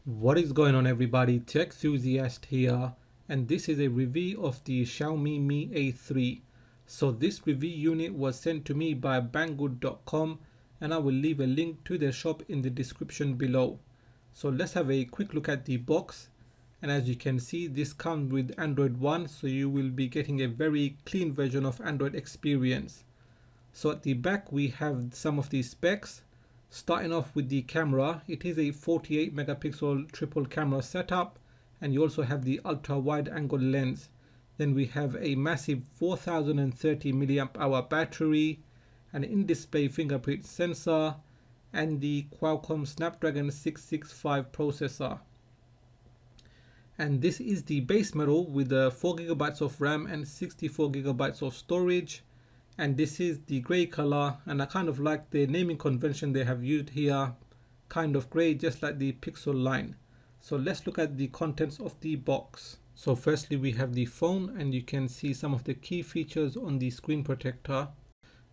What is going on, everybody? Tech enthusiast here, and this is a review of the Xiaomi Mi A3. So this review unit was sent to me by banggood.com, and I will leave a link to their shop in the description below. So let's have a quick look at the box, and as you can see, this comes with Android 1, so you will be getting a very clean version of Android experience. So at the back we have some of the specs. Starting off with the camera, it is a 48 megapixel triple camera setup, and you also have the ultra wide angle lens. Then we have a massive 4030 milliamp hour battery, an in-display fingerprint sensor, and the Qualcomm Snapdragon 665 processor. And this is the base model with 4GB of RAM and 64GB of storage. And this is the grey color, and I kind of like the naming convention they have used here, kind of grey, just like the Pixel line. So let's look at the contents of the box. So firstly we have the phone, and you can see some of the key features on the screen protector.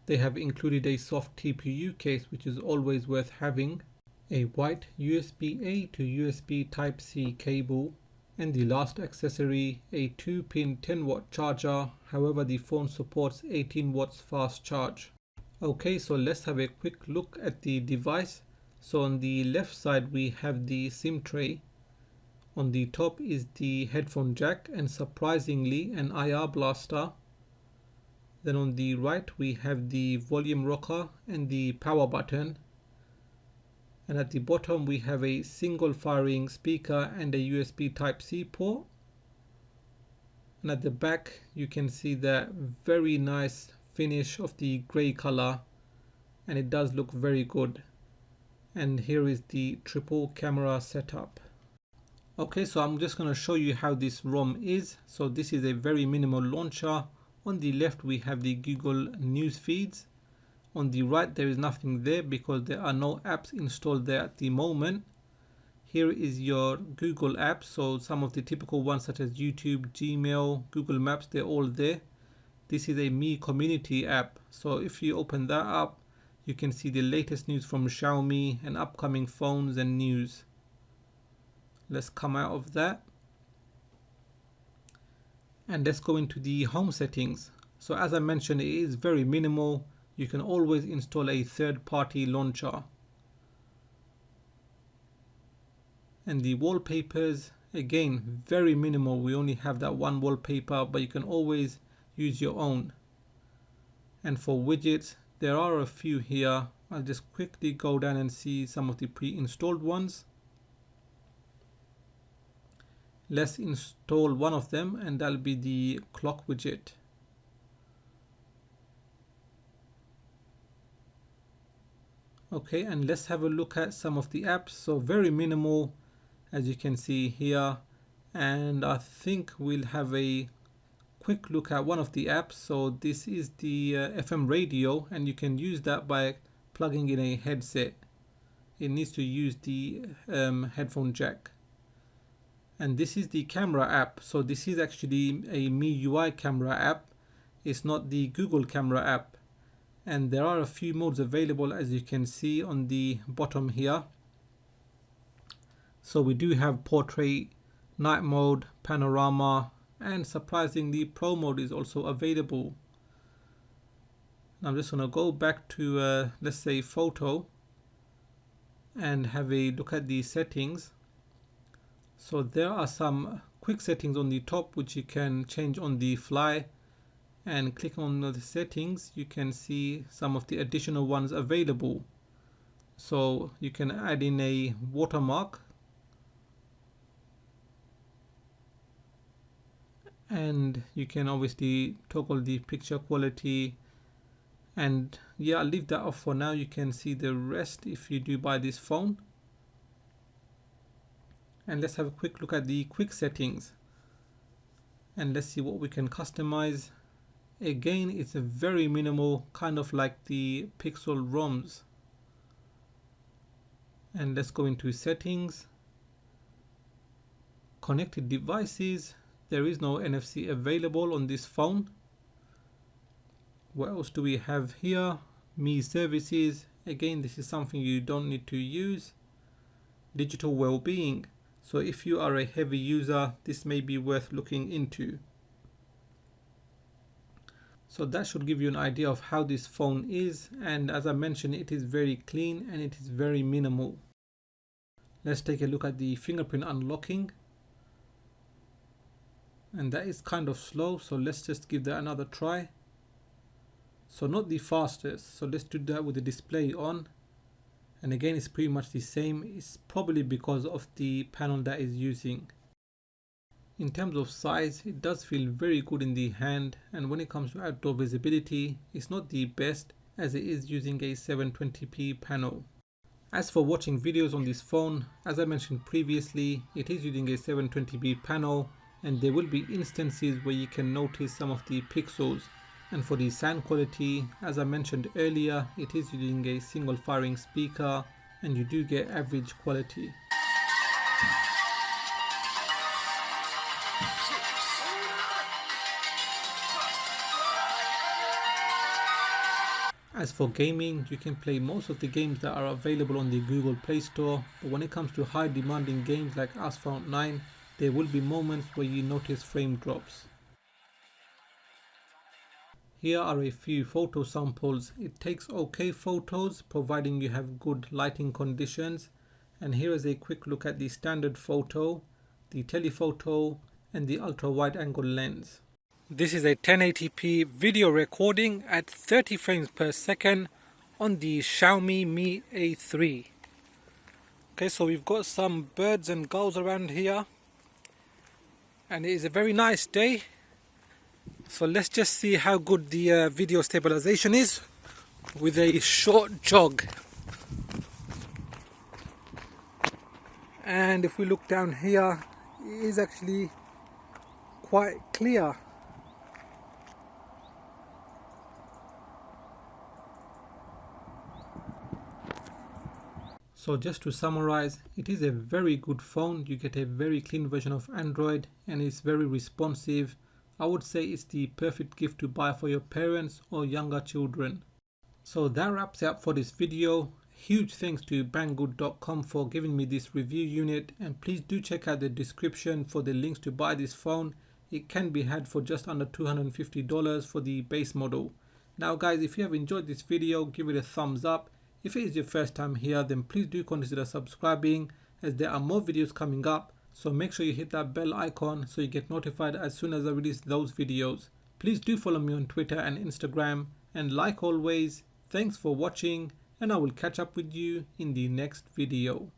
They have included a soft TPU case, which is always worth having, a white USB-A to USB Type-C cable, and the last accessory, a 2-pin 10-watt charger. However, the phone supports 18 watts fast charge. Okay, so let's have a quick look at the device. So on the left side we have the SIM tray. On the top is the headphone jack, and surprisingly an IR blaster. Then on the right we have the volume rocker and the power button. And at the bottom we have a single firing speaker and a USB Type-C port. And at the back you can see the very nice finish of the grey color, and it does look very good. And here is the triple camera setup. Okay, so I'm just going to show you how this ROM is. So this is a very minimal launcher. On the left we have the Google news feeds. On the right there is nothing there because there are no apps installed there at the moment. Here is your Google apps, so some of the typical ones such as YouTube, Gmail, Google Maps, they're all there. This is a Mi community app, so if you open that up you can see the latest news from Xiaomi and upcoming phones and news. Let's come out of that and let's go into the home settings. So as I mentioned, it is very minimal. You can always install a third-party launcher. And the wallpapers, again, very minimal. We only have that one wallpaper, but you can always use your own. And for widgets, there are a few here. I'll just quickly go down and see some of the pre-installed ones. Let's install one of them, and that'll be the clock widget. Okay, and let's have a look at some of the apps. So very minimal, as you can see here, and I think we'll have a quick look at one of the apps. So this is the FM radio, and you can use that by plugging in a headset. It needs to use the headphone jack. And this is the camera app. So this is actually a MIUI camera app. It's not the Google camera app. And there are a few modes available, as you can see on the bottom here. So we do have portrait, night mode, panorama, and surprisingly pro mode is also available. Now I'm just going to go back to let's say photo and have a look at the settings. So there are some quick settings on the top which you can change on the fly. And click on the settings, you can see some of the additional ones available. So you can add in a watermark, and you can obviously toggle the picture quality. And yeah, I'll leave that off for now. You can see the rest if you do buy this phone. And let's have a quick look at the quick settings, and let's see what we can customize. Again, it's a very minimal, kind of like the Pixel ROMs. And let's go into settings, connected devices. There is no NFC available on this phone. What else do we have here? Mi services. Again, this is something you don't need to use. Digital well-being. So if you are a heavy user, this may be worth looking into. So that should give you an idea of how this phone is, and as I mentioned, it is very clean and it is very minimal. Let's take a look at the fingerprint unlocking. And that is kind of slow, so let's just give that another try. So not the fastest, so let's do that with the display on. And again, it's pretty much the same. It's probably because of the panel that is using. In terms of size, it does feel very good in the hand, and when it comes to outdoor visibility, it's not the best as it is using a 720p panel. As for watching videos on this phone, as I mentioned previously, it is using a 720p panel, and there will be instances where you can notice some of the pixels. And for the sound quality, as I mentioned earlier, it is using a single firing speaker and you do get average quality. As for gaming, you can play most of the games that are available on the Google Play Store, but when it comes to high demanding games like Asphalt 9, there will be moments where you notice frame drops. Here are a few photo samples. It takes okay photos providing you have good lighting conditions. And here is a quick look at the standard photo, the telephoto and the ultra wide angle lens. This is a 1080p video recording at 30 frames per second on the Xiaomi Mi A3. Okay, so we've got some birds and gulls around here. And it is a very nice day. So let's just see how good the video stabilization is with a short jog. And if we look down here, it is actually quite clear. So just to summarize, it is a very good phone. You get a very clean version of Android and it's very responsive. I would say it's the perfect gift to buy for your parents or younger children. So that wraps it up for this video. Huge thanks to Banggood.com for giving me this review unit, and please do check out the description for the links to buy this phone. It can be had for just under $250 for the base model. Now guys, if you have enjoyed this video, give it a thumbs up. If it is your first time here, then please do consider subscribing as there are more videos coming up. So make sure you hit that bell icon so you get notified as soon as I release those videos. Please do follow me on Twitter and Instagram, and like always, thanks for watching and I will catch up with you in the next video.